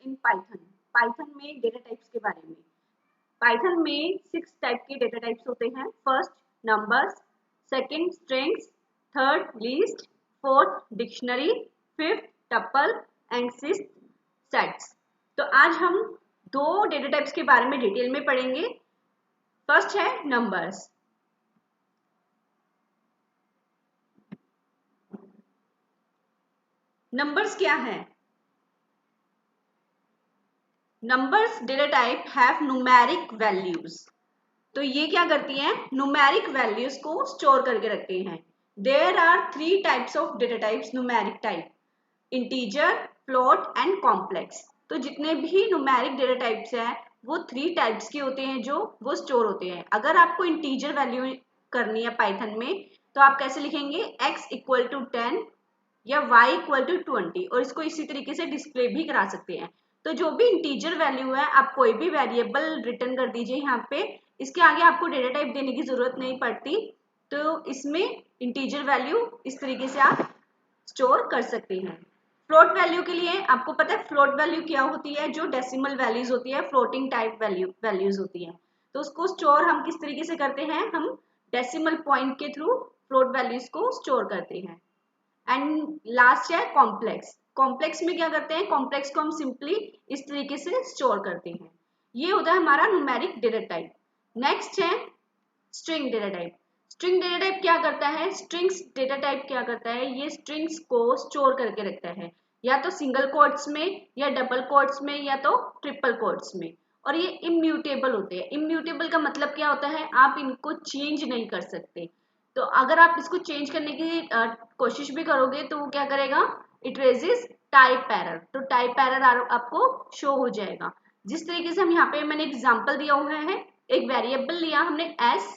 In Python. Python में data types के बारे में। पाइथन में 6 टाइप के डेटा टाइप्स होते हैं। First numbers, second strings, third list, fourth dictionary, fifth tuple and sixth sets. तो आज हम दो डेटा टाइप्स के बारे में डिटेल में पढ़ेंगे। फर्स्ट है नंबर्स। नंबर्स क्या है? Numbers data type have numeric values. तो ये क्या करती हैं? न्यूमेरिक वैल्यूज को स्टोर करके रखते हैं। There are 3 types of data types numeric type, integer, float and complex. तो जितने भी न्यूमेरिक डेटा टाइप्स हैं वो 3 टाइप्स के होते हैं जो वो स्टोर होते हैं। अगर आपको इंटीजर वैल्यू करनी है पाइथन में तो आप कैसे लिखेंगे? x = 10 या y = 20 और इसको इसी तरीके से डिस्प्ले भी करा सकते हैं। तो जो भी इंटीजर वैल्यू है आप कोई भी वेरिएबल रिटर्न कर दीजिए यहाँ पे, इसके आगे आपको डेटा टाइप देने की जरूरत नहीं पड़ती। तो इसमें इंटीजर वैल्यू इस तरीके से आप स्टोर कर सकते हैं। फ्लोट वैल्यू के लिए आपको पता है फ्लोट वैल्यू क्या होती है? जो डेसिमल वैल्यूज होती है, फ्लोटिंग टाइप वैल्यूज होती है। तो उसको स्टोर हम किस तरीके से करते हैं? हम डेसिमल पॉइंट के थ्रू फ्लोट वैल्यूज को स्टोर करते हैं। एंड लास्ट है कॉम्प्लेक्स। कॉम्प्लेक्स में क्या करते हैं? कॉम्प्लेक्स को हम सिंपली इस तरीके से स्टोर करते हैं। ये होता है हमारा न्यूमेरिक डेटा टाइप। नेक्स्ट है string data type. String data type क्या करता है? स्ट्रिंग्स डेटा टाइप क्या करता है? ये स्ट्रिंग्स को स्टोर करके रखता है, या तो सिंगल कोट्स में या डबल कोट्स में या तो ट्रिपल कोट्स में। और ये इम्यूटेबल होते हैं। इम्यूटेबल का मतलब क्या होता है? आप इनको चेंज नहीं कर सकते। तो अगर आप इसको चेंज करने की कोशिश भी करोगे तो वो क्या करेगा? It raises type error. तो टाइप एरर आपको शो हो जाएगा। जिस तरीके से हम यहाँ पे मैंने एग्जांपल दिया हुआ है, एक वेरिएबल लिया हमने s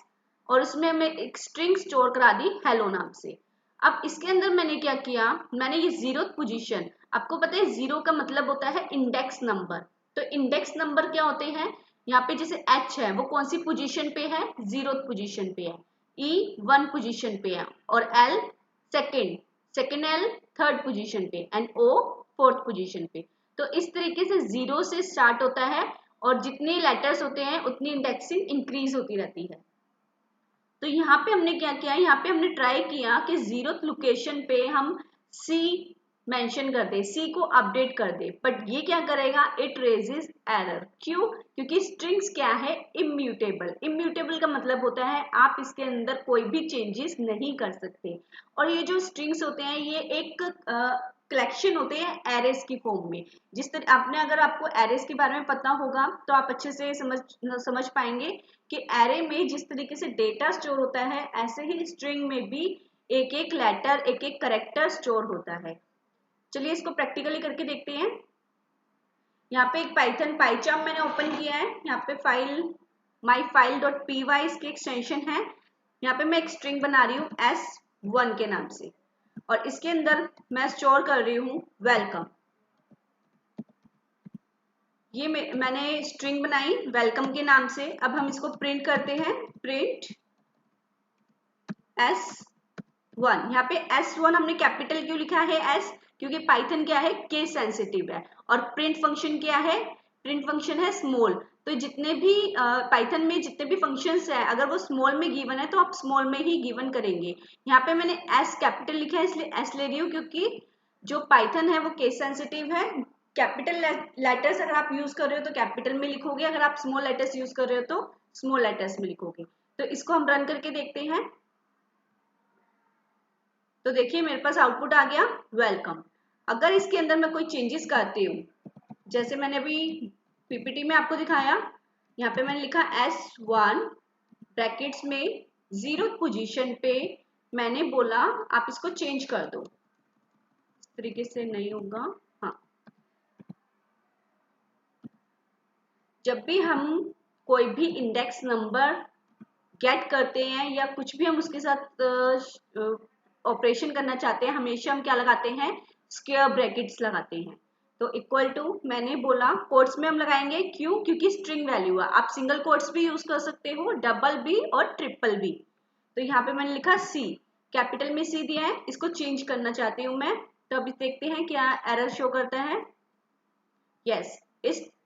और उसमें हमें एक स्ट्रिंग स्टोर करा दी हेलो नाम से। अब इसके अंदर मैंने क्या किया? मैंने ये 0th पोजीशन, आपको पता है 0 का मतलब होता है इंडेक्स नंबर। तो इंडेक्स नंबर क्या होते हैं? यहाँ पे जैसे h है वो कौन सी पोजीशन पे है? 0th पोजीशन पे है। E 1 पोजीशन पे है और L second L 3rd position पे एंड O 4th पोजीशन पे। तो इस तरीके से 0 से स्टार्ट होता है और जितने लेटर्स होते हैं उतनी इंडेक्सिंग इंक्रीज होती रहती है। तो यहाँ पे हमने क्या किया? यहाँ पे हमने ट्राई किया कि 0th लोकेशन पे हम C मेंशन कर दे, C को अपडेट कर दे, बट ये क्या करेगा? It raises error. क्यों? क्योंकि स्ट्रिंग्स क्या है? इम्यूटेबल। इम्यूटेबल का मतलब होता है आप इसके अंदर कोई भी चेंजेस नहीं कर सकते। और ये जो स्ट्रिंग्स होते हैं ये एक कलेक्शन होते हैं एरेस की फॉर्म में। जिस तरह आपने, अगर आपको एरेस के बारे में पता होगा तो आप अच्छे से समझ पाएंगे कि एरे में जिस तरीके से डेटा स्टोर होता है ऐसे ही स्ट्रिंग में भी एक एक लेटर, एक एक करेक्टर स्टोर होता है। चलिए इसको प्रैक्टिकली करके देखते हैं। यहाँ पे एक पाइथन पाइचार्म मैंने ओपन किया है। यहाँ पे फाइल myfile.py इसकी एक्सटेंशन है। यहाँ पे मैं एक स्ट्रिंग बना रही हूँ s1 के नाम से और इसके अंदर मैं स्टोर कर रही हूँ वेलकम। ये मैंने स्ट्रिंग बनाई वेलकम के नाम से। अब हम इसको प्रिंट करते हैं, प्रिंट S1। यहाँ पे S1 हमने कैपिटल क्यों लिखा है S? क्योंकि पाइथन क्या है? केस सेंसिटिव है। और प्रिंट फंक्शन क्या है? प्रिंट फंक्शन है स्मॉल। तो जितने भी पाइथन में जितने भी फंक्शंस है अगर वो स्मॉल में गिवन है तो आप स्मॉल में ही गिवन करेंगे। यहाँ पे मैंने S कैपिटल लिखा है इसलिए S ले रही हूँ, क्योंकि जो पाइथन है वो केस सेंसिटिव है। कैपिटल लेटर्स अगर आप यूज कर रहे हो तो कैपिटल में लिखोगे, अगर आप स्मॉल लेटर्स यूज कर रहे हो तो स्मॉल लेटर्स में लिखोगे। तो इसको हम रन करके देखते हैं। तो देखिए मेरे पास आउटपुट आ गया वेलकम। अगर इसके अंदर मैं कोई चेंजेस करती हूँ, जैसे मैंने अभी पीपीटी में आपको दिखाया, यहाँ पे मैंने लिखा S1 ब्रैकेट्स में 0th पोजीशन पे मैंने बोला आप इसको चेंज कर दो। इस तरीके से नहीं होगा। हाँ, जब भी हम कोई भी इंडेक्स नंबर गेट करते हैं या कुछ भी हम उसके साथ ऑपरेशन करना चाहते हैं हमेशा हम क्या लगाते हैं? स्क्वायर ब्रैकेट्स लगाते हैं। तो इक्वल टू मैंने बोला कोट्स में हम लगाएंगे, क्यों? क्योंकि स्ट्रिंग वैल्यू है। आप सिंगल कोट्स भी यूज कर सकते हो, डबल भी और ट्रिपल भी। तो यहाँ पे मैंने लिखा C, कैपिटल में C दिया है। इसको चेंज करना चाहती हूँ मैं। तो अभी देखते हैं क्या एरर शो करता है। Yes,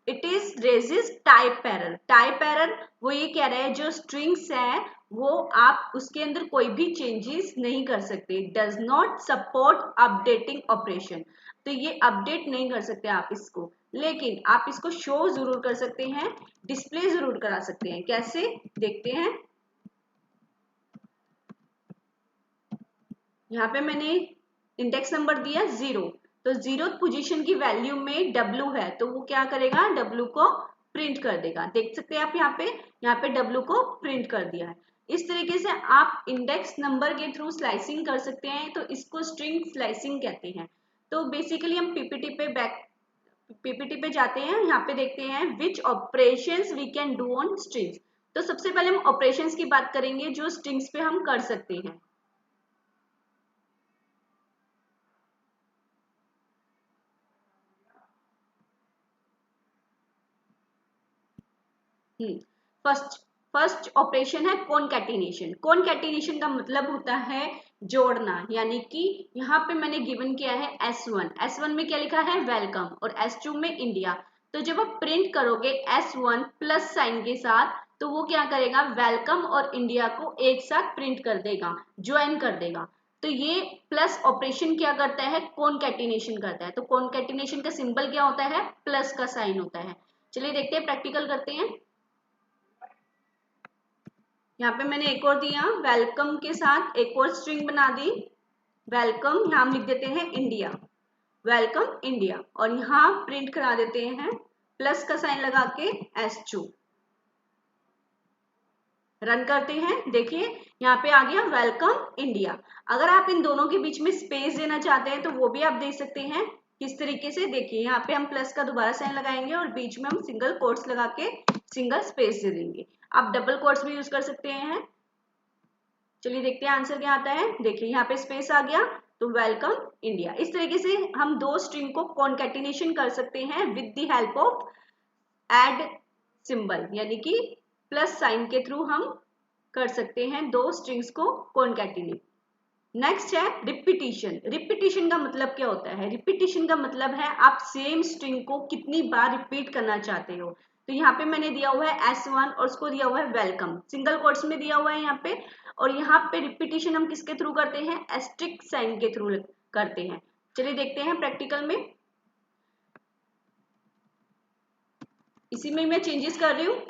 it is raises type error. Type error वो ये कह रहा है जो स्ट्रिंग्स है वो आप उसके अंदर कोई भी चेंजेस नहीं कर सकते, does not support updating operation. तो ये अपडेट नहीं कर सकते आप इसको, लेकिन आप इसको शो जरूर कर सकते हैं, डिस्प्ले जरूर करा सकते हैं। कैसे देखते हैं, यहाँ पे मैंने इंडेक्स नंबर दिया 0, तो 0th पोजीशन की वैल्यू में W है तो वो क्या करेगा, W को प्रिंट कर देगा। देख सकते हैं आप यहाँ पे W को प्रिंट कर दिया है। इस तरीके से आप इंडेक्स नंबर के थ्रू स्लाइसिंग कर सकते हैं, तो इसको स्ट्रिंग स्लाइसिंग कहते हैं। तो बेसिकली हम पीपीटी पे जाते हैं, यहाँ पे देखते हैं which operations we can do on strings. तो सबसे पहले हम ऑपरेशंस की बात करेंगे जो स्ट्रिंग्स पे हम कर सकते हैं। फर्स्ट फर्स्ट ऑपरेशन है कॉनकैटिनेशन। कॉनकैटिनेशन का मतलब होता है जोड़ना, यानी कि यहाँ पे मैंने गिवन किया है S1 में क्या लिखा है, वेलकम, और S2 में इंडिया। तो जब आप प्रिंट करोगे S1 प्लस साइन के साथ, तो वो क्या करेगा, वेलकम और इंडिया को एक साथ प्रिंट कर देगा, ज्वाइन कर देगा। तो ये प्लस ऑपरेशन क्या करता है, कॉनकैटिनेशन करता है। तो कॉनकैटिनेशन का सिंबल क्या होता है, प्लस का साइन होता है। चलिए देखते हैं, प्रैक्टिकल करते हैं। यहाँ पे मैंने एक और दिया, वेलकम के साथ एक और स्ट्रिंग बना दी, वेलकम, यहाँ हम लिख देते हैं इंडिया, वेलकम इंडिया, और यहाँ प्रिंट करा देते हैं प्लस का साइन लगा के S2। रन करते हैं, देखिए यहाँ पे आ गया वेलकम इंडिया। अगर आप इन दोनों के बीच में स्पेस देना चाहते हैं तो वो भी आप दे सकते हैं। किस तरीके से, देखिए यहाँ पे हम प्लस का दोबारा साइन लगाएंगे और बीच में हम सिंगल कोट्स लगा के सिंगल स्पेस दे देंगे। आप डबल कोट्स भी यूज कर सकते हैं। चलिए देखते हैं आंसर क्या आता है। देखिए यहाँ पे स्पेस आ गया, तो वेलकम इंडिया। इस तरीके से हम दो स्ट्रिंग को कॉनकैटिनेशन कर सकते हैं with the help of add symbol, यानी कि प्लस साइन के थ्रू हम कर सकते हैं दो स्ट्रिंग्स को कॉनकैटिनेट। नेक्स्ट है रिपीटिशन। रिपीटिशन का मतलब क्या होता है, रिपीटिशन का मतलब है आप सेम स्ट्रिंग को कितनी बार रिपीट करना चाहते हो। तो यहाँ पे मैंने दिया हुआ है S1 और उसको दिया हुआ है वेलकम, सिंगल कोट्स में दिया हुआ है यहाँ पे। और यहाँ पे रिपीटिशन हम किसके थ्रू करते हैं, एस्ट्रिक साइन के थ्रू करते हैं। चलिए देखते हैं प्रैक्टिकल में। इसी में मैं चेंजेस कर रही हूँ,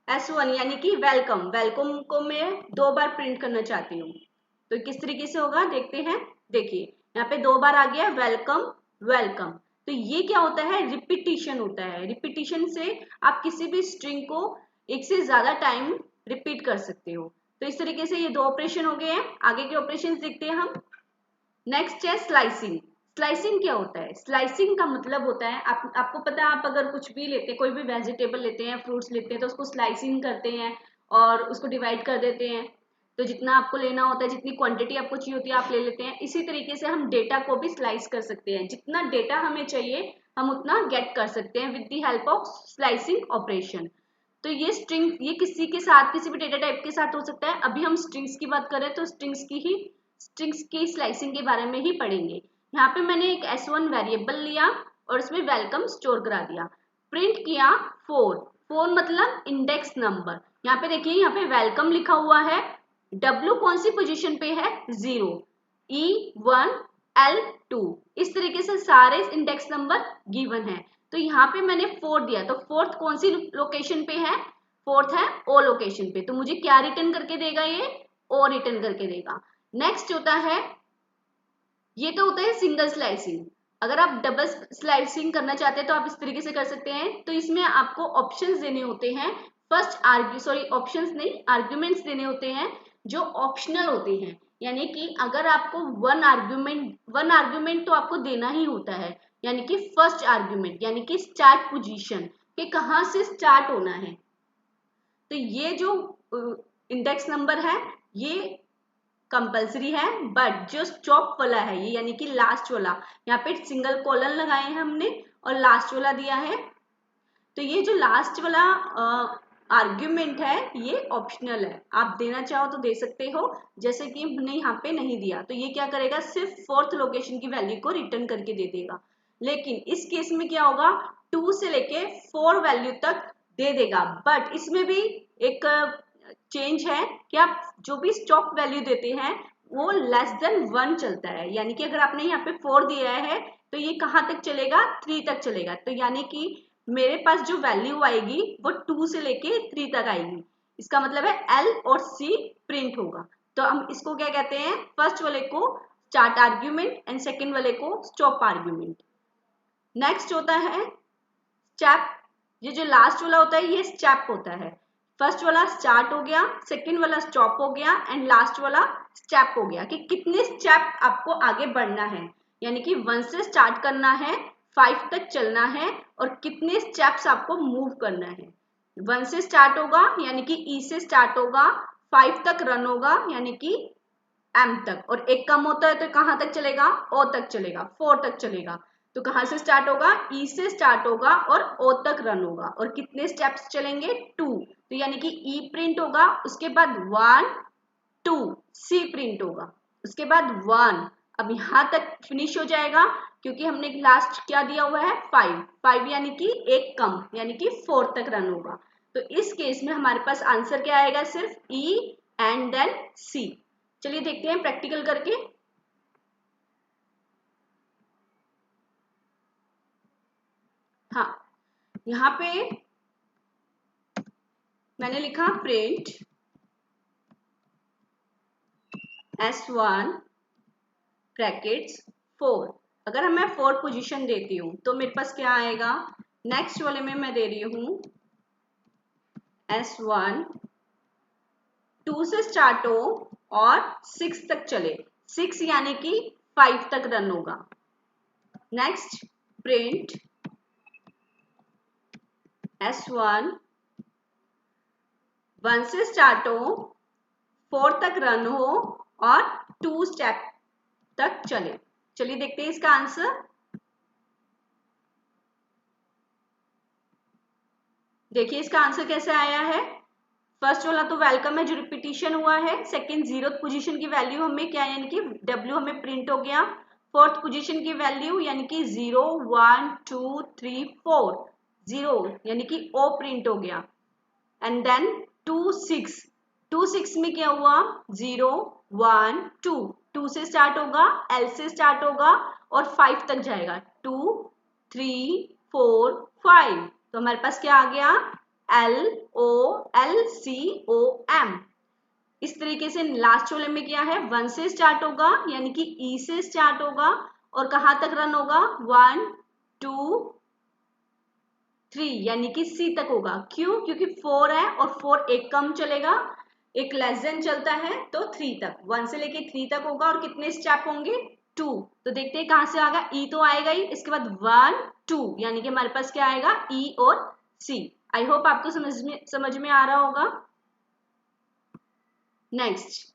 S1 यानी कि वेलकम, वेलकम को मैं 2 बार प्रिंट करना चाहती हूँ। तो किस तरीके से होगा देखते हैं। देखिए यहाँ पे 2 बार आ गया वेलकम वेलकम। तो ये क्या होता है, रिपीटिशन होता है। रिपीटिशन से आप किसी भी स्ट्रिंग को एक से ज्यादा टाइम रिपीट कर सकते हो। तो इस तरीके से ये 2 ऑपरेशन हो गए हैं। आगे के ऑपरेशन देखते हैं हम। नेक्स्ट है स्लाइसिंग। स्लाइसिंग क्या होता है, स्लाइसिंग का मतलब होता है आपको पता है, आप अगर कुछ भी लेते हैं, कोई भी वेजिटेबल लेते हैं, फ्रूट्स लेते हैं, तो उसको स्लाइसिंग करते हैं और उसको डिवाइड कर देते हैं। तो जितना आपको लेना होता है, जितनी क्वांटिटी आपको चाहिए होती है आप ले लेते हैं। इसी तरीके से हम डेटा को भी स्लाइस कर सकते हैं, जितना डेटा हमें चाहिए हम उतना गेट कर सकते हैं with the help of slicing operation. तो ये स्ट्रिंग, ये किसी के साथ, किसी भी डेटा टाइप के साथ हो सकता है। अभी हम स्ट्रिंग्स की बात करें तो स्ट्रिंग्स की स्लाइसिंग के बारे में ही पढ़ेंगे। यहाँ पे मैंने एक S1 वेरिएबल लिया और उसमें वेलकम स्टोर करा दिया, प्रिंट किया 4 मतलब इंडेक्स नंबर। यहाँ पे देखिए, यहाँ पे वेलकम लिखा हुआ है, W कौन सी पोजीशन पे है, 0, E1 L2। इस तरीके से सारे इंडेक्स नंबर गिवन है। तो यहाँ पे मैंने 4 दिया, तो फोर्थ कौन सी लोकेशन पे है, फोर्थ है O लोकेशन पे। तो मुझे क्या रिटर्न करके देगा, ये O रिटर्न करके देगा। नेक्स्ट होता है, ये तो होता है सिंगल स्लाइसिंग। अगर आप डबल स्लाइसिंग करना चाहते हैं तो आप इस तरीके से कर सकते हैं। तो इसमें आपको ऑप्शंस देने होते हैं, ऑप्शंस नहीं, आर्ग्यूमेंट्स देने होते हैं जो ऑप्शनल होते हैं। यानी कि अगर आपको वन आर्ग्यूमेंट तो आपको देना ही होता है, यानी कि फर्स्ट आर्ग्यूमेंट, यानी कि स्टार्ट पोजीशन के कहाँ से स्टार्ट होना है। तो ये जो इंडेक्स नंबर है ये कंपल्सरी है, बट जो स्टॉप वाला है ये, यानी कि लास्ट वाला, यहाँ पे सिंगल कॉलन लगाए हैं हमने और लास्ट वाला दिया है। तो ये जो लास्ट वाला आर्ग्यूमेंट है ये ऑप्शनल है, आप देना चाहो तो दे सकते हो, जैसे कि हमने यहाँ पे नहीं दिया। तो ये क्या करेगा, सिर्फ फोर्थ लोकेशन की वैल्यू को रिटर्न करके दे देगा। लेकिन इस केस में क्या होगा, 2 से लेके 4 वैल्यू तक दे देगा। बट इसमें भी एक चेंज है कि आप जो भी स्टॉप वैल्यू देते हैं वो लेस देन 1 चलता है। यानी कि अगर आपने यहाँ पे 4 दिया है तो ये कहाँ तक चलेगा, 3 तक चलेगा। तो यानी कि मेरे पास जो वैल्यू आएगी वो 2 से लेके 3 तक आएगी। इसका मतलब है L और C प्रिंट होगा। तो हम इसको क्या कहते हैं, फर्स्ट वाले को स्टार्ट आर्ग्यूमेंट एंड सेकेंड वाले को स्टॉप आर्ग्यूमेंट। नेक्स्ट होता है स्टेप। ये जो लास्ट वाला होता है ये स्टेप होता है। फर्स्ट वाला स्टार्ट हो गया, सेकेंड वाला स्टॉप हो गया एंड लास्ट वाला स्टेप हो गया कि कितने स्टेप आपको आगे बढ़ना है। यानी कि 1 से स्टार्ट करना है, 5 तक चलना है और कितने स्टेप्स आपको मूव करना है। 1 से स्टार्ट होगा यानी कि E से स्टार्ट होगा, 5 तक रन होगा यानी कि M तक, और एक कम होता है तो कहाँ तक चलेगा, O तक चलेगा, 4 तक चलेगा। तो कहाँ से स्टार्ट होगा, E से स्टार्ट होगा और O तक रन होगा और कितने स्टेप्स चलेंगे, 2। तो यानी कि E प्रिंट होगा, उसके बाद 1 2, C प्रिंट होगा, उसके बाद 1। अब यहाँ तक फिनिश हो जाएगा क्योंकि हमने लास्ट क्या दिया हुआ है, 5 यानी कि एक कम यानी कि 4 तक रन होगा। तो इस केस में हमारे पास आंसर क्या आएगा, सिर्फ E एंड देन C। चलिए देखते हैं प्रैक्टिकल करके। हाँ, यहाँ पे मैंने लिखा प्रिंट S1 ब्रैकेट्स 4। अगर मैं 4 पोजीशन देती हूँ तो मेरे पास क्या आएगा, नेक्स्ट वाले में मैं दे रही हूँ S1 2 से स्टार्ट हो और 6 तक चले, 6 यानी कि 5 तक रन होगा। नेक्स्ट प्रिंट S1 1 से स्टार्ट हो, 4 तक रन हो और 2 स्टेप तक चले। चलिए देखते हैं इसका आंसर। देखिए इसका आंसर कैसे आया है। फर्स्ट वाला तो वेलकम है जो रिपीटिशन हुआ है, सेकंड 0th पोजीशन की वैल्यू हमें क्या यानी कि W हमें प्रिंट हो गया, 4th पोजीशन की वैल्यू यानी कि 0 1 2 3 4 0 यानी कि O प्रिंट हो गया। एंड देन 2 6 में क्या हुआ, 0 1 2 2 से स्टार्ट होगा, L से स्टार्ट होगा और 5 तक जाएगा, 2 3 4 5। तो हमारे पास क्या आ गया, LOLCOM। इस तरीके से लास्ट वाले में क्या है, 1 से स्टार्ट होगा यानी कि E से स्टार्ट होगा और कहाँ तक रन होगा, 1 2 3 यानी कि C तक होगा। क्यों, क्योंकि 4 है और 4 एक कम चलेगा, एक लेस देन चलता है तो 3 तक, 1 से लेके 3 तक होगा और कितने स्टेप होंगे, 2। तो देखते हैं कहां से आएगा, E तो आएगा ही, इसके बाद 1 2 यानी कि हमारे पास क्या आएगा, E और C। आई होप आपको समझ में आ रहा होगा। नेक्स्ट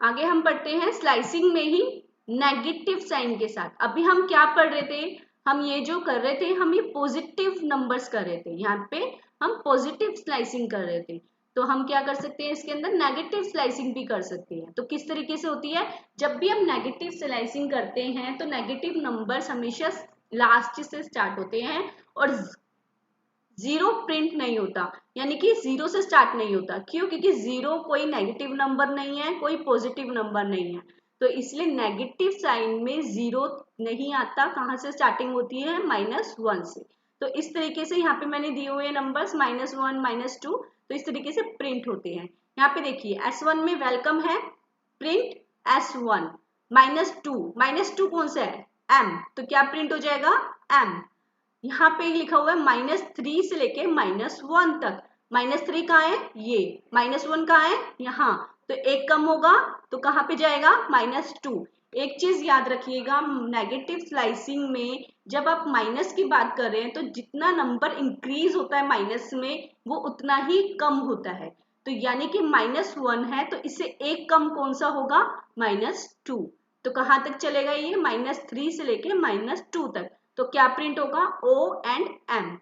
आगे हम पढ़ते हैं स्लाइसिंग में ही नेगेटिव साइन के साथ। अभी हम क्या पढ़ रहे थे, हम ये जो कर रहे थे हम ये पॉजिटिव नंबर्स कर रहे थे, यहाँ पे हम पॉजिटिव स्लाइसिंग कर रहे थे। तो हम क्या कर सकते हैं, इसके अंदर नेगेटिव स्लाइसिंग भी कर सकते हैं। तो किस तरीके से होती है, जब भी हम नेगेटिव स्लाइसिंग करते हैं तो नेगेटिव नंबर्स हमेशा लास्ट से स्टार्ट होते हैं और 0 प्रिंट नहीं होता, यानी कि 0 से स्टार्ट नहीं होता। क्यों, क्योंकि 0 कोई नेगेटिव नंबर नहीं है, कोई पॉजिटिव नंबर नहीं है, तो इसलिए नेगेटिव साइन में 0 नहीं आता। कहाँ से स्टार्टिंग होती है, -1 से। तो इस तरीके से यहाँ पे मैंने दिए हुए नंबर्स -1 -2, तो इस तरीके से प्रिंट होते हैं। यहाँ पे देखिए S1 में वेलकम है, प्रिंट S1 -2 कौन सा है, M, तो क्या प्रिंट हो जाएगा, M। यहाँ पे लिखा हुआ है -3 से लेके -1 तक। -3 कहाँ है, ये -1 कहाँ है, यहाँ, तो एक कम होगा तो कहाँ पे जाएगा, -2। एक चीज याद रखिएगा, नेगेटिव स्लाइसिंग में जब आप माइनस की बात कर रहे हैं तो जितना नंबर इंक्रीज होता है माइनस में वो उतना ही कम होता है। तो यानी कि -1 है तो इससे एक कम कौन सा होगा, -2। तो कहाँ तक चलेगा ये, -3 से लेके -2 तक। तो क्या प्रिंट होगा, O एंड M।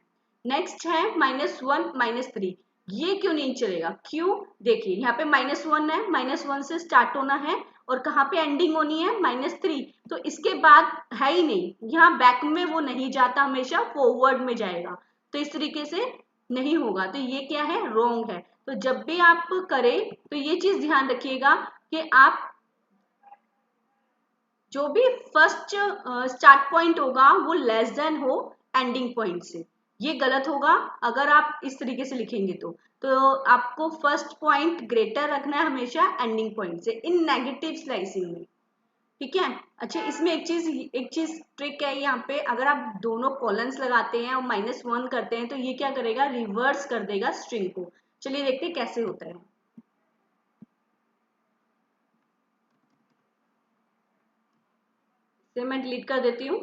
नेक्स्ट है -1 -3, ये क्यों नहीं चलेगा, क्यों, देखिए यहाँ पे -1 है, -1 से स्टार्ट होना है और कहाँ पे एंडिंग होनी है -3, तो इसके बाद है ही नहीं, यहाँ बैक में वो नहीं जाता, हमेशा फॉरवर्ड में जाएगा, तो इस तरीके से नहीं होगा, तो ये क्या है, रॉन्ग है। तो जब भी आप करें तो ये चीज ध्यान रखिएगा कि आप जो भी फर्स्ट स्टार्ट पॉइंट होगा वो लेस देन हो एंडिंग पॉइंट से, ये गलत होगा अगर आप इस तरीके से लिखेंगे। तो आपको फर्स्ट पॉइंट ग्रेटर रखना है हमेशा एंडिंग पॉइंट से इन नेगेटिव स्लाइसिंग में, ठीक है। अच्छा, इसमें एक चीज ट्रिक है यहाँ पे, अगर आप दोनों कॉलम्स लगाते हैं और -1 करते हैं तो ये क्या करेगा, रिवर्स कर देगा स्ट्रिंग को। चलिए देखते हैं कैसे होता है। मैं डिलीट कर देती हूँ।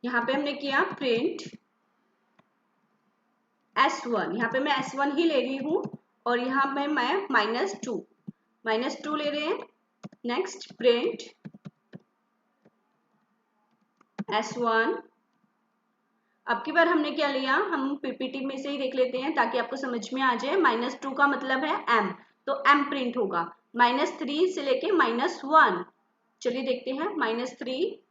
यहाँ पे हमने किया प्रिंट S1, यहाँ पे मैं S1 ही ले रही हूँ, और यहाँ पे मैं -2 ले रहे हैं। Next print S1। अब की बार हमने क्या लिया, हम पीपीटी में से ही देख लेते हैं ताकि आपको समझ में आ जाए। -2 का मतलब है M, तो M प्रिंट होगा -3 से लेके -1। चलिए देखते हैं, -3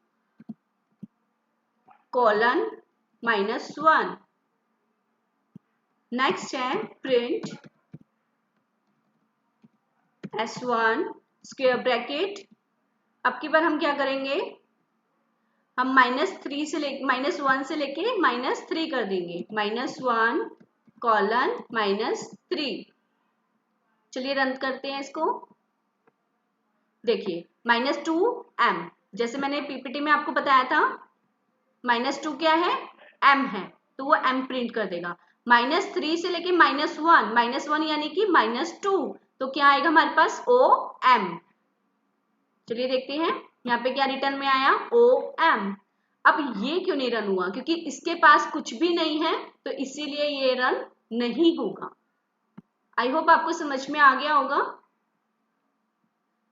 कोलन -1। नेक्स्ट है प्रिंट S1 स्क्वायर ब्रैकेट। अब की बार हम क्या करेंगे, हम -1 से लेके -3 कर देंगे, -1 कोलन -3। चलिए रन करते हैं इसको। देखिए -2M, जैसे मैंने पीपीटी में आपको बताया था, -2 क्या है, M है, तो वो M प्रिंट कर देगा। -3 से लेके -1 यानी कि -2, तो क्या आएगा हमारे पास, OM। चलिए देखते हैं यहाँ पे क्या रिटर्न में आया, OM। अब ये क्यों नहीं रन हुआ, क्योंकि इसके पास कुछ भी नहीं है, तो इसीलिए ये रन नहीं होगा। आई होप आपको समझ में आ गया होगा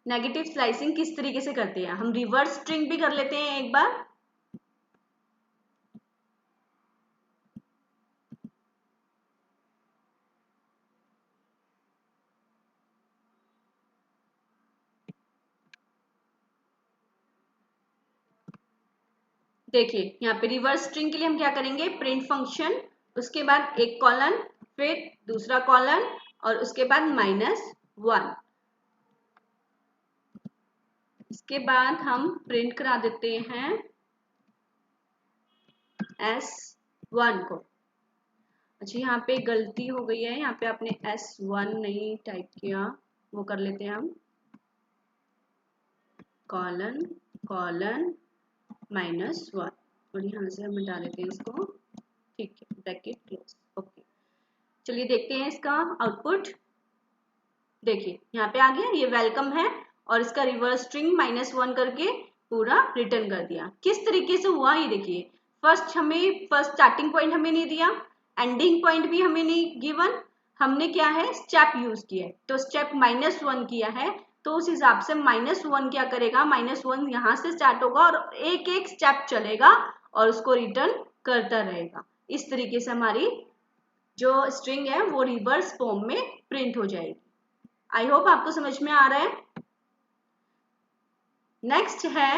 नेगेटिव स्लाइसिंग किस तरीके से करते हैं। हम रिवर्स स्ट्रिंग भी कर लेते हैं एक बार। देखिए यहाँ पे रिवर्स स्ट्रिंग के लिए हम क्या करेंगे, प्रिंट फंक्शन, उसके बाद एक कॉलन, फिर दूसरा कॉलन, और उसके बाद -1। इसके बाद हम प्रिंट करा देते हैं S1 को। अच्छा, यहाँ पे गलती हो गई है, यहाँ पे आपने S1 नहीं टाइप किया, वो कर लेते हैं हम, कॉलन कॉलन -1, और यहाँ से हम हटा देते हैं इसको, ठीक है, ब्रैकेट क्लोज, ओके। चलिए देखते हैं इसका आउटपुट। देखिए यहाँ पे आ गया, ये वेलकम है, और इसका रिवर्स स्ट्रिंग -1 करके पूरा रिटर्न कर दिया। किस तरीके से हुआ ये देखिए, फर्स्ट स्टार्टिंग पॉइंट हमें नहीं दिया, एंडिंग पॉइंट भी हमें नहीं गिवन, हमने क्या है, स्टेप यूज किया है, तो स्टेप -1 किया है, तो उस हिसाब से -1 क्या करेगा, -1 यहाँ से स्टार्ट होगा और एक एक स्टेप चलेगा और उसको रिटर्न करता रहेगा। इस तरीके से हमारी जो स्ट्रिंग है वो रिवर्स फॉर्म में प्रिंट हो जाएगी। आई होप आपको समझ में आ रहा है। नेक्स्ट है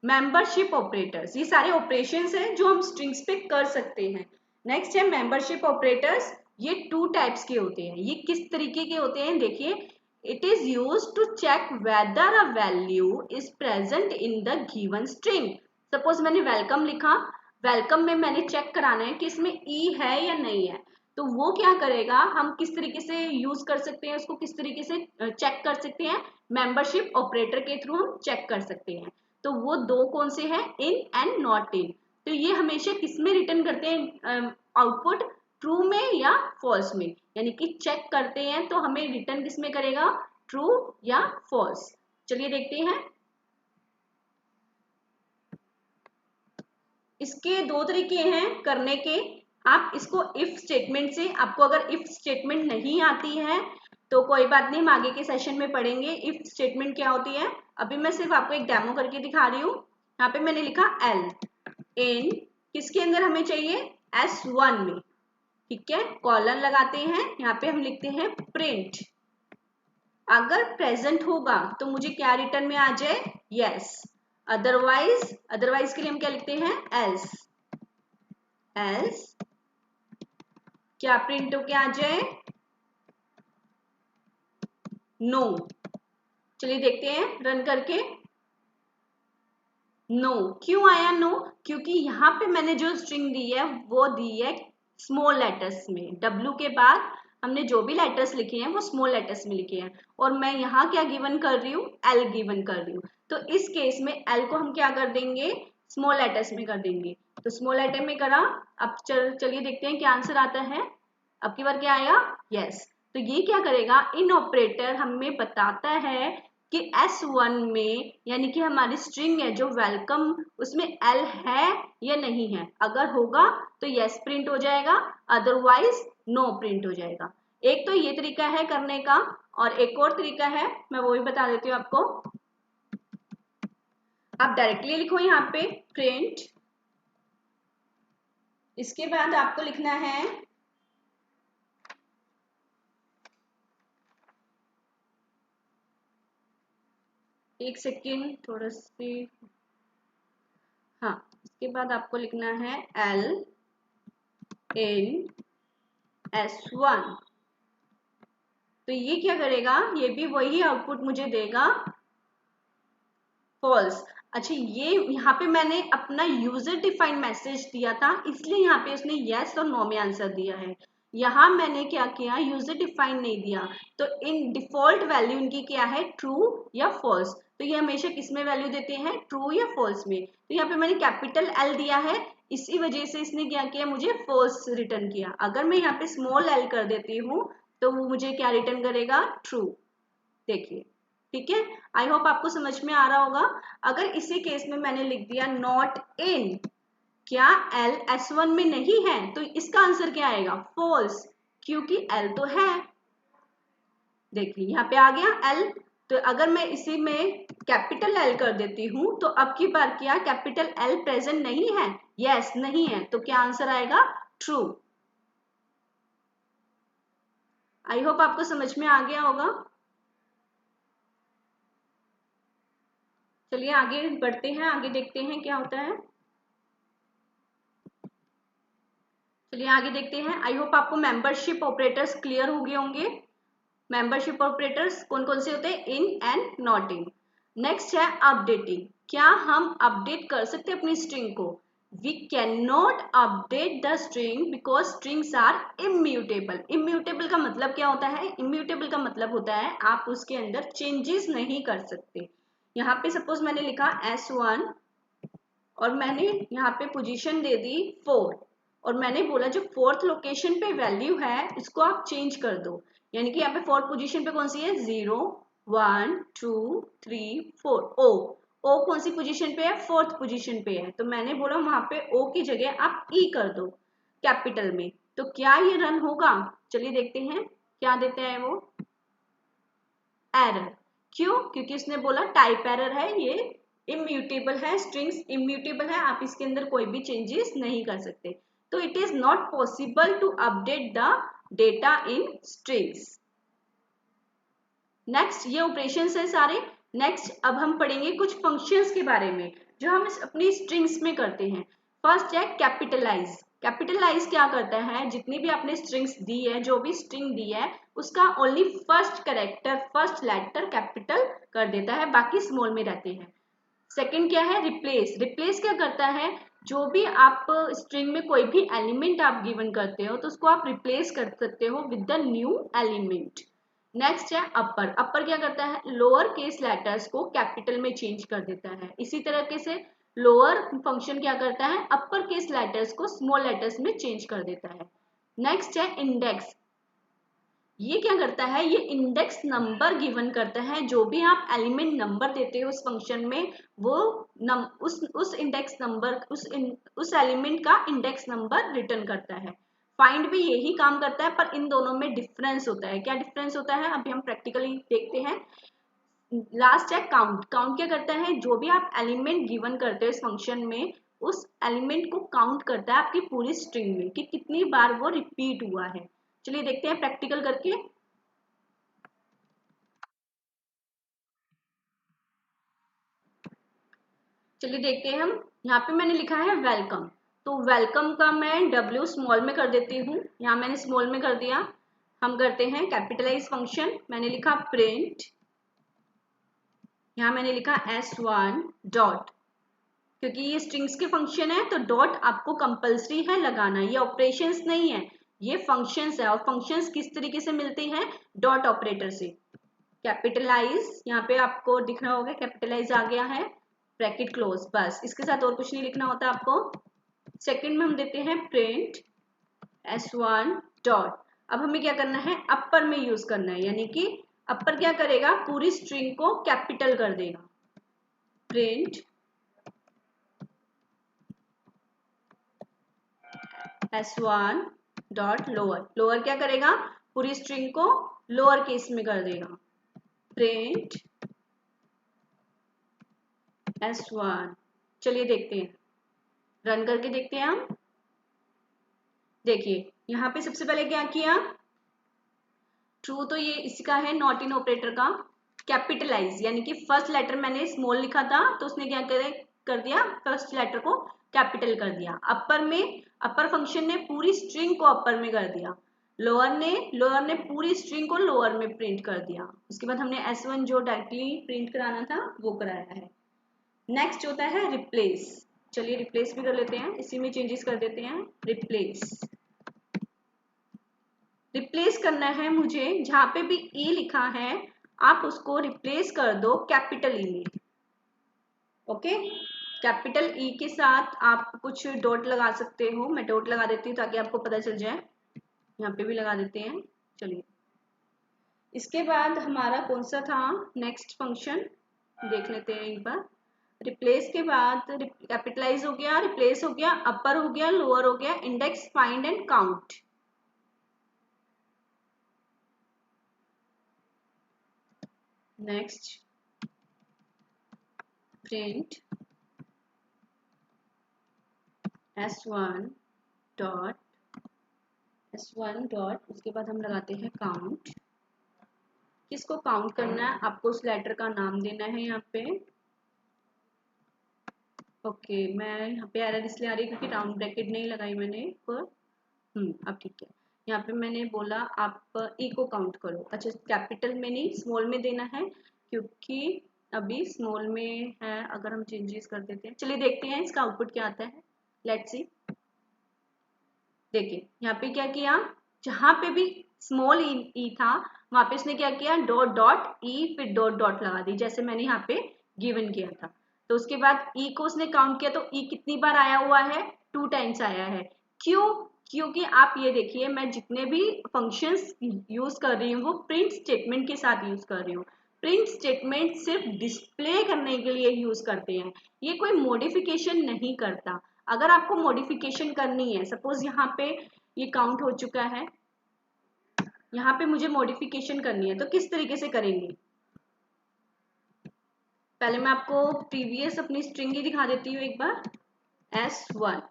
मेंबरशिप ऑपरेटर्स। ये सारे ऑपरेशंस हैं जो हम स्ट्रिंग्स पे कर सकते हैं। नेक्स्ट है मेंबरशिप ऑपरेटर्स। ये 2 टाइप्स के होते हैं। ये किस तरीके के होते हैं, देखिए, it is use to check whether a value is present in the given string. Suppose मैंने वेलकम लिखा, वेलकम में मैंने चेक कराना है कि इसमें ई है या नहीं है, तो वो क्या करेगा, हम किस तरीके से यूज कर सकते हैं उसको, किस तरीके से चेक कर सकते हैं, मेंबरशिप ऑपरेटर के थ्रू हम चेक कर सकते हैं। तो वो दो कौन से हैं, इन एंड नॉट इन। तो ये हमेशा किस में रिटर्न करते हैं आउटपुट, ट्रू में या फॉल्स में, यानी कि चेक करते हैं तो हमें रिटर्न किस में करेगा, ट्रू या फॉल्स। चलिए देखते हैं। इसके 2 तरीके हैं करने के। आप इसको इफ स्टेटमेंट से, आपको अगर इफ स्टेटमेंट नहीं आती है तो कोई बात नहीं, हम आगे के सेशन में पढ़ेंगे इफ स्टेटमेंट क्या होती है। अभी मैं सिर्फ आपको एक डेमो करके दिखा रही हूँ। यहाँ पे मैंने लिखा एल इन, किसके अंदर हमें चाहिए, S1 में, ठीक है। कॉलन लगाते हैं, यहाँ पे हम लिखते हैं प्रिंट अगर प्रेजेंट होगा तो मुझे क्या रिटर्न में आ जाए, यस। अदरवाइज के लिए हम क्या लिखते हैं, एल्स। एल्स क्या प्रिंट होके आ जाए, नो। चलिए देखते हैं रन करके। नो क्यों आया नो, क्योंकि यहाँ पे मैंने जो स्ट्रिंग दी है वो दी है स्मॉल लेटर्स में। डब्ल्यू के बाद हमने जो भी लेटर्स लिखे हैं वो स्मॉल लेटर्स में लिखे हैं, और मैं यहाँ क्या गिवन कर रही हूँ, एल गिवन कर रही हूँ। तो इस केस में एल को हम क्या कर देंगे, स्मॉल लेटर्स में कर देंगे। तो स्मॉल लेटर में करा। अब चलिए देखते हैं क्या आंसर आता है। अब की बार क्या आया, यस। तो ये क्या करेगा, इन ऑपरेटर हमें बताता है कि S1 में, यानी कि हमारी स्ट्रिंग है जो वेलकम, उसमें L है या नहीं है। अगर होगा तो यस प्रिंट हो जाएगा, अदरवाइज नो प्रिंट हो जाएगा। एक तो ये तरीका है करने का, और एक और तरीका है, मैं वो भी बता देती हूँ आपको। आप डायरेक्टली लिखो यहाँ पे प्रिंट, इसके बाद आपको लिखना है एक सेकेंड थोड़ा सी, हाँ, इसके बाद आपको लिखना है L इन S1। तो ये क्या करेगा, ये भी वही आउटपुट मुझे देगा, फॉल्स। अच्छा, ये यहाँ पे मैंने अपना यूजर डिफाइंड मैसेज दिया था, इसलिए यहाँ पे उसने यस और नो में आंसर दिया है। यहाँ मैंने क्या किया, यूजर डिफाइंड नहीं दिया। तो इन डिफॉल्ट वैल्यू इनकी क्या है, ट्रू या फॉल्स। तो ये हमेशा किस में वैल्यू देते हैं, ट्रू या फॉल्स में। तो यहाँ पे मैंने कैपिटल एल दिया है, इसी वजह से इसने क्या किया, मुझे फॉल्स रिटर्न किया। अगर मैं यहाँ पे स्मॉल एल कर देती हूँ तो वो मुझे क्या रिटर्न करेगा, ट्रू। देखिए, ठीक है, आई होप आपको समझ में आ रहा होगा। अगर इसी केस में मैंने लिख दिया नॉट इन, क्या एल S1 में नहीं है, तो इसका आंसर क्या आएगा, फॉल्स, क्योंकि एल तो है। देखिए यहाँ पे आ गया एल। तो अगर मैं इसी में कैपिटल एल कर देती हूं तो अब की बार क्या कैपिटल एल प्रेजेंट नहीं है, यस नहीं है, तो क्या आंसर आएगा, ट्रू। आई होप आपको समझ में आ गया होगा। चलिए आगे बढ़ते हैं, आगे देखते हैं क्या होता है। चलिए आगे देखते हैं। आई होप आपको मेंबरशिप ऑपरेटर्स क्लियर हो गए होंगे। मेंबरशिप ऑपरेटर्स कौन कौन से होते हैं, in and not in. Next है अपडेटिंग। क्या हम अपडेट कर सकते हैं अपनी स्ट्रिंग को, we can not update the string because strings are immutable. Immutable का मतलब क्या होता है, इम्यूटेबल का मतलब होता है आप उसके अंदर चेंजेस नहीं कर सकते। यहाँ पे सपोज मैंने लिखा S1 और मैंने यहाँ पे पोजीशन दे दी 4, और मैंने बोला जो फोर्थ लोकेशन पे वैल्यू है इसको आप चेंज कर दो। यानी कि यहाँ पे फोर्थ पोजीशन पे कौन सी है, 0 1 2 3 4, ओ। ओ कौन सी पोजीशन पे है, फोर्थ पोजीशन पे है, तो मैंने बोला वहां पे ओ की जगह आप ई कर दो कैपिटल में। तो क्या ये रन होगा, चलिए देखते हैं क्या देते हैं वो, एरर। क्यों, क्योंकि उसने बोला टाइप एरर है, ये इम्यूटेबल है, स्ट्रिंग्स इम्यूटेबल है, आप इसके अंदर कोई भी चेंजेस नहीं कर सकते। तो it is not possible to update the data in strings. Next ये ऑपरेशंस है सारे। नेक्स्ट अब हम पढ़ेंगे कुछ फंक्शंस के बारे में जो हम अपनी स्ट्रिंग्स में करते हैं। फर्स्ट है कैपिटलाइज। कैपिटलाइज क्या करता है, जितनी भी आपने स्ट्रिंग्स दी है, जो भी स्ट्रिंग दी है उसका only first character, first letter capital कर देता है, बाकी स्मॉल में रहते हैं। सेकंड क्या है, रिप्लेस। रिप्लेस क्या करता है, जो भी आप स्ट्रिंग में कोई भी एलिमेंट आप गिवन करते हो तो उसको आप रिप्लेस कर सकते हो with the new element. Next है अपर। अपर क्या करता है, लोअर केस लेटर्स को कैपिटल में चेंज कर देता है। इसी तरीके से लोअर फंक्शन क्या करता है, अपर केस लेटर्स को स्मॉल लेटर्स में चेंज कर देता है। नेक्स्ट है इंडेक्स। ये क्या करता है, ये इंडेक्स नंबर गिवन करता है, जो भी आप एलिमेंट नंबर देते हो उस फंक्शन में वो उस इंडेक्स नंबर, उस एलिमेंट का इंडेक्स नंबर रिटर्न करता है। फाइंड भी यही काम करता है, पर इन दोनों में डिफरेंस होता है। क्या डिफरेंस होता है, अभी हम प्रैक्टिकली देखते हैं। लास्ट है काउंट। काउंट क्या करता है, जो भी आप एलिमेंट गिवन करते हो इस फंक्शन में उस एलिमेंट को काउंट करता है आपकी पूरी स्ट्रिंग में कि कितनी बार वो रिपीट हुआ है। चलिए देखते हैं प्रैक्टिकल करके। चलिए देखते हैं हम। यहाँ पे मैंने लिखा है वेलकम, तो वेलकम का मैं W स्मॉल में कर देती हूँ। यहाँ मैंने स्मॉल में कर दिया। हम करते हैं कैपिटलाइज फंक्शन। मैंने लिखा प्रिंट, यहाँ मैंने लिखा S1 डॉट, क्योंकि ये स्ट्रिंग्स के फंक्शन है तो डॉट आपको कंपल्सरी है लगाना। ये ऑपरेशंस नहीं है, ये फंक्शंस है। और फंक्शंस किस तरीके से मिलते हैं? डॉट ऑपरेटर से। कैपिटलाइज, यहाँ पे आपको दिख रहा होगा कैपिटलाइज आ गया है, ब्रैकेट क्लोज, बस इसके साथ और कुछ नहीं लिखना होता आपको। सेकंड में हम देते हैं प्रिंट S1 डॉट। अब हमें क्या करना है? अपर में यूज करना है, यानी कि अपर क्या करेगा? पूरी स्ट्रिंग को कैपिटल कर देगा। Print S1 dot lower, lower क्या करेगा? पूरी स्ट्रिंग को लोअर केस में कर देगा। Print S1। चलिए देखते हैं, रन करके देखते हैं हम। देखिए यहाँ पे सबसे पहले क्या किया? ट्रू तो ये इसका है नॉट इन ऑपरेटर का। कैपिटलाइज यानी कि फर्स्ट लेटर मैंने स्मॉल लिखा था तो उसने क्या कर दिया? फर्स्ट लेटर को कैपिटल कर दिया। अपर में, अपर फंक्शन ने पूरी स्ट्रिंग को अपर में कर दिया। लोअर ने पूरी स्ट्रिंग को लोअर में प्रिंट कर दिया। उसके बाद हमने S1 जो डायरेक्टली प्रिंट कराना था वो कराया है। नेक्स्ट होता है रिप्लेस। चलिए रिप्लेस भी कर लेते हैं, इसी में चेंजेस कर देते हैं। रिप्लेस, रिप्लेस करना है मुझे, जहां पे भी ई लिखा है आप उसको रिप्लेस कर दो कैपिटल ई में। ओके, कैपिटल ई के साथ आप कुछ डॉट लगा सकते हो। मैं डॉट लगा देती हूँ ताकि आपको पता चल जाए। यहाँ पे भी लगा देते हैं। चलिए इसके बाद हमारा कौन सा था नेक्स्ट फंक्शन, देख लेते हैं एक बार। रिप्लेस के बाद कैपिटलाइज हो गया, रिप्लेस हो गया, अपर हो गया, लोअर हो गया, index, find and count. Next print S1 dot, S1 dot, उसके बाद हम लगाते हैं काउंट। किसको काउंट करना है? आपको उस लेटर का नाम देना है यहाँ पे। ओके, मैं यहाँ पे एरर इसलिए आ रही है क्योंकि राउंड ब्रैकेट नहीं लगाई मैंने पर अब ठीक है। यहाँ पे मैंने बोला आप ई को काउंट करो। अच्छा, कैपिटल में नहीं स्मॉल में देना है क्योंकि अभी स्मॉल में है। अगर हम चेंजेस कर देते हैं, चलिए देखते हैं इसका आउटपुट क्या आता है। Let's see. देखिए यहाँ पे क्या किया, जहां पे भी स्मॉल ई था वहां पे उसने क्या किया? डॉट डॉट ई फिर डॉट डॉट लगा दी, जैसे मैंने यहाँ पे गिवन किया था। तो उसके बाद ई को उसने काउंट किया तो ई कितनी बार आया हुआ है? 2 टाइम्स आया है। क्यों? क्योंकि आप ये देखिए मैं जितने भी फंक्शंस यूज कर रही हूँ वो प्रिंट स्टेटमेंट के साथ यूज कर रही हूँ। प्रिंट स्टेटमेंट सिर्फ डिस्प्ले करने के लिए यूज करते हैं, ये कोई मॉडिफिकेशन नहीं करता। अगर आपको मॉडिफिकेशन करनी है, सपोज यहाँ पे ये काउंट हो चुका है, यहाँ पे मुझे मॉडिफिकेशन करनी है तो किस तरीके से करेंगे? पहले मैं आपको प्रीवियस अपनी स्ट्रिंग ही दिखा देती हूँ एक बार। S1,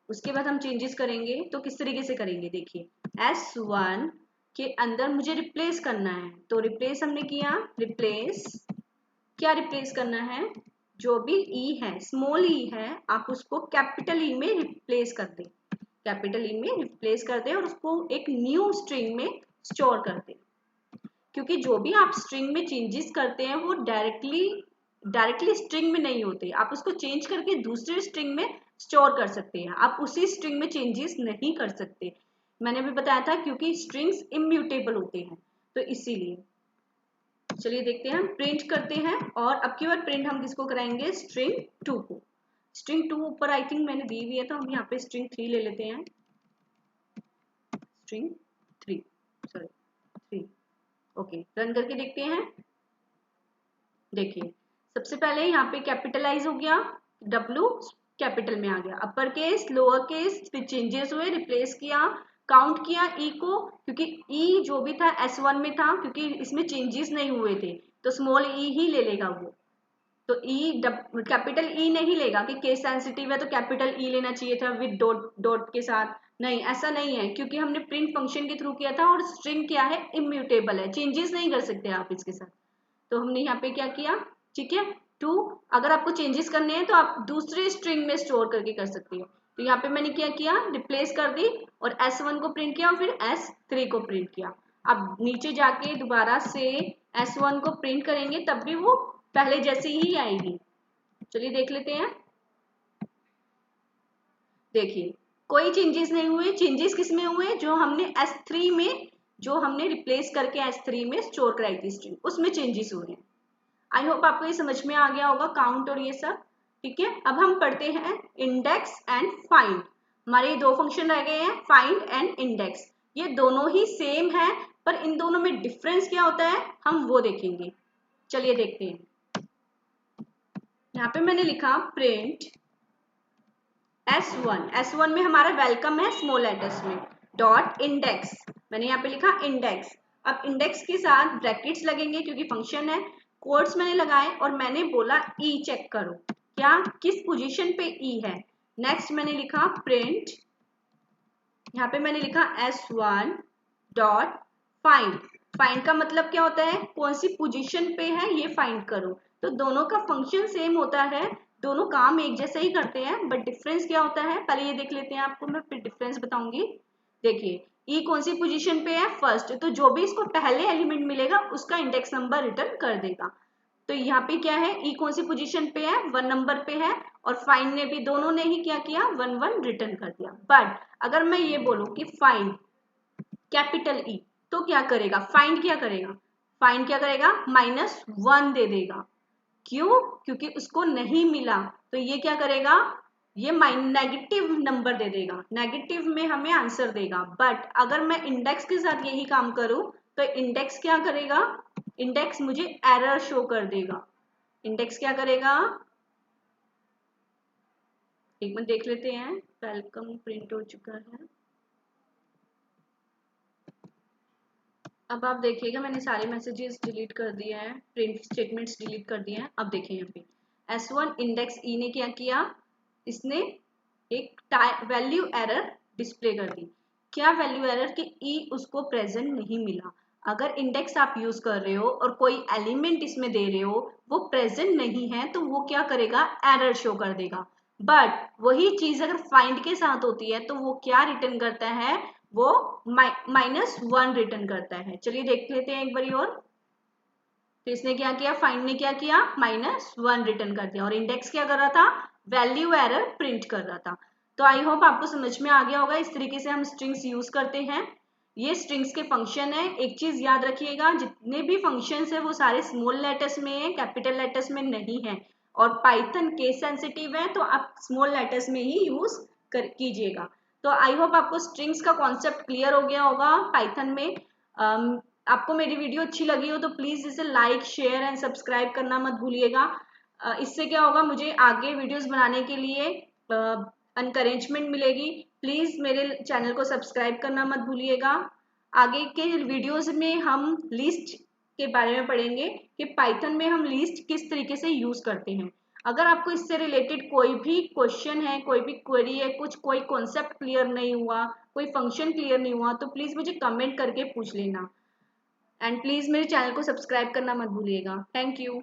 उसके बाद हम चेंजेस करेंगे तो किस तरीके से करेंगे? देखिए S1 के अंदर मुझे रिप्लेस करना है तो रिप्लेस हमने किया। रिप्लेस क्या रिप्लेस करना है? जो भी ई है, स्मॉल ई है, आप उसको कैपिटल ई में रिप्लेस कर दें। कैपिटल ई में रिप्लेस कर दें और उसको एक न्यू स्ट्रिंग में स्टोर कर दें। क्योंकि जो भी आप स्ट्रिंग में चेंजेस करते हैं वो डायरेक्टली स्ट्रिंग में नहीं होते, आप उसको चेंज करके दूसरे स्ट्रिंग में स्टोर कर सकते हैं। आप उसी स्ट्रिंग में चेंजेस नहीं कर सकते। मैंने भी बताया था क्योंकि स्ट्रिंग्स इम्यूटेबल होते हैं तो इसीलिए। चलिए देखते हैं, हम प्रिंट करते हैं और अब की बार प्रिंट हम किसको कराएंगे? स्ट्रिंग 2 को। स्ट्रिंग 2 ऊपर आई थिंक मैंने दी हुई है तो हम यहाँ पे स्ट्रिंग 3 ले लेते हैं। String 3, sorry 3। ओके, रन करके देखते हैं। देखिए सबसे पहले यहाँ पे कैपिटलाइज हो गया, W कैपिटल में आ गया, अपर केस, लोअर केस, फिर चेंजेस हुए, रिप्लेस किया, काउंट किया ई को, क्योंकि ई जो भी था S1 में था, क्योंकि इसमें चेंजेस नहीं हुए थे तो स्मॉल ई ही ले लेगा वो। तो ई कैपिटल ई नहीं लेगा कि केस सेंसिटिव है तो कैपिटल ई लेना चाहिए था विद डॉट डॉट के साथ। नहीं, ऐसा नहीं है क्योंकि हमने प्रिंट फंक्शन के थ्रू किया था और स्ट्रिंग क्या है? इम्यूटेबल है, चेंजेस नहीं कर सकते आप इसके साथ। तो हमने यहाँ पे क्या किया? ठीक है, टू अगर आपको चेंजेस करने हैं तो आप दूसरे स्ट्रिंग में स्टोर करके कर सकती हो। तो यहाँ पे मैंने क्या किया, रिप्लेस कर दी और S1 को प्रिंट किया और फिर S3 को प्रिंट किया। अब नीचे जाके दोबारा से S1 को प्रिंट करेंगे तब भी वो पहले जैसी ही आएगी। चलिए देख लेते हैं। देखिए कोई चेंजेस नहीं हुए। चेंजेस किस में हुए, जो हमने S3 में, जो हमने रिप्लेस करके S3 में स्टोर कराई थी स्ट्रिंग, उसमें चेंजेस हुए हैं। आई होप आपको ये समझ में आ गया होगा काउंट और ये सब। ठीक है, अब हम पढ़ते हैं इंडेक्स एंड फाइंड। हमारे ये दो फंक्शन रह गए हैं, फाइंड एंड इंडेक्स। ये दोनों ही सेम है, पर इन दोनों में डिफरेंस क्या होता है हम वो देखेंगे। चलिए देखते हैं। यहाँ पे मैंने लिखा प्रिंट S1 में हमारा वेलकम है स्मॉल लेटर्स में, डॉट इंडेक्स, मैंने यहाँ पे लिखा इंडेक्स। अब इंडेक्स के साथ ब्रैकेट्स लगेंगे क्योंकि फंक्शन है, कोड्स मैंने लगाए और मैंने बोला ई चेक करो, क्या किस पोजीशन पे ई है। नेक्स्ट मैंने लिखा प्रिंट, यहाँ पे मैंने लिखा S1 डॉट फाइंड। फाइंड का मतलब क्या होता है, कौन सी पोजीशन पे है ये फाइंड करो। तो दोनों का फंक्शन सेम होता है, दोनों काम एक जैसे ही करते हैं, बट डिफरेंस क्या होता है पहले ये देख लेते हैं, आपको मैं फिर डिफरेंस बताऊंगी। देखिए ई कौन सी पोजीशन पे है, फर्स्ट, तो जो भी इसको पहले एलिमेंट मिलेगा उसका इंडेक्स नंबर रिटर्न कर देगा। तो यहाँ पे क्या है, ई कौन सी पोजीशन पे है, 1 नंबर पे है, और फाइंड ने भी, दोनों ने ही क्या किया 1 1 रिटर्न कर दिया। बट अगर मैं ये बोलूं कि फाइंड कैपिटल ई, तो क्या करेगा, फाइंड क्या करेगा, फाइंड क्या करेगा -1 दे देगा। क्यों, क्योंकि उसको नहीं मिला, तो ये क्या करेगा, ये नेगेटिव नंबर दे देगा, नेगेटिव में हमें आंसर देगा। बट अगर मैं इंडेक्स के साथ यही काम करूं तो इंडेक्स क्या करेगा, इंडेक्स मुझे एरर शो कर देगा। इंडेक्स क्या करेगा, एक मिनट देख लेते हैं। वेलकम प्रिंट हो चुका है। अब आप देखिएगा मैंने सारे मैसेजेस डिलीट कर दिए हैं, प्रिंट स्टेटमेंट्स डिलीट कर दिए हैं। अब देखें यहाँ पे S1 इंडेक्स ई ने क्या किया, इसने एक वैल्यू एरर डिस्प्ले कर दी। क्या वैल्यू एरर, कि ई उसको प्रेजेंट नहीं मिला। अगर इंडेक्स आप यूज कर रहे हो और कोई एलिमेंट इसमें दे रहे हो वो प्रेजेंट नहीं है तो वो क्या करेगा, एरर शो कर देगा। बट वही चीज अगर फाइंड के साथ होती है तो वो क्या रिटर्न करता है, वो -1 रिटर्न करता है। चलिए देख लेते हैं एक बारी और। तो इसने क्या किया, फाइंड ने क्या किया -1 रिटर्न कर दिया, और इंडेक्स क्या कर रहा था, वैल्यू एरर प्रिंट कर रहा था। तो आई होप आपको समझ में आ गया होगा, इस तरीके से हम स्ट्रिंग्स यूज करते हैं। ये स्ट्रिंग्स के फंक्शन है। एक चीज याद रखिएगा, जितने भी फंक्शंस है वो सारे स्मॉल लेटर्स में है, कैपिटल लेटर्स में नहीं है। और पाइथन केस सेंसिटिव है तो आप स्मॉल लेटर्स में ही यूज कीजिएगा। तो आई होप आपको स्ट्रिंग्स का कॉन्सेप्ट क्लियर हो गया होगा पाइथन में। आपको मेरी वीडियो अच्छी लगी हो तो प्लीज इसे लाइक शेयर एंड सब्सक्राइब करना मत भूलिएगा। इससे क्या होगा, मुझे आगे वीडियोस बनाने के लिए एनकरेजमेंट मिलेगी। प्लीज मेरे चैनल को सब्सक्राइब करना मत भूलिएगा। आगे के वीडियोस में हम लिस्ट के बारे में पढ़ेंगे कि पाइथन में हम लिस्ट किस तरीके से यूज करते हैं। अगर आपको इससे रिलेटेड कोई भी क्वेश्चन है, कोई भी क्वेरी है, कुछ कोई कॉन्सेप्ट क्लियर नहीं हुआ, कोई फंक्शन क्लियर नहीं हुआ, तो प्लीज मुझे कमेंट करके पूछ लेना। एंड प्लीज मेरे चैनल को सब्सक्राइब करना मत भूलिएगा। Thank you.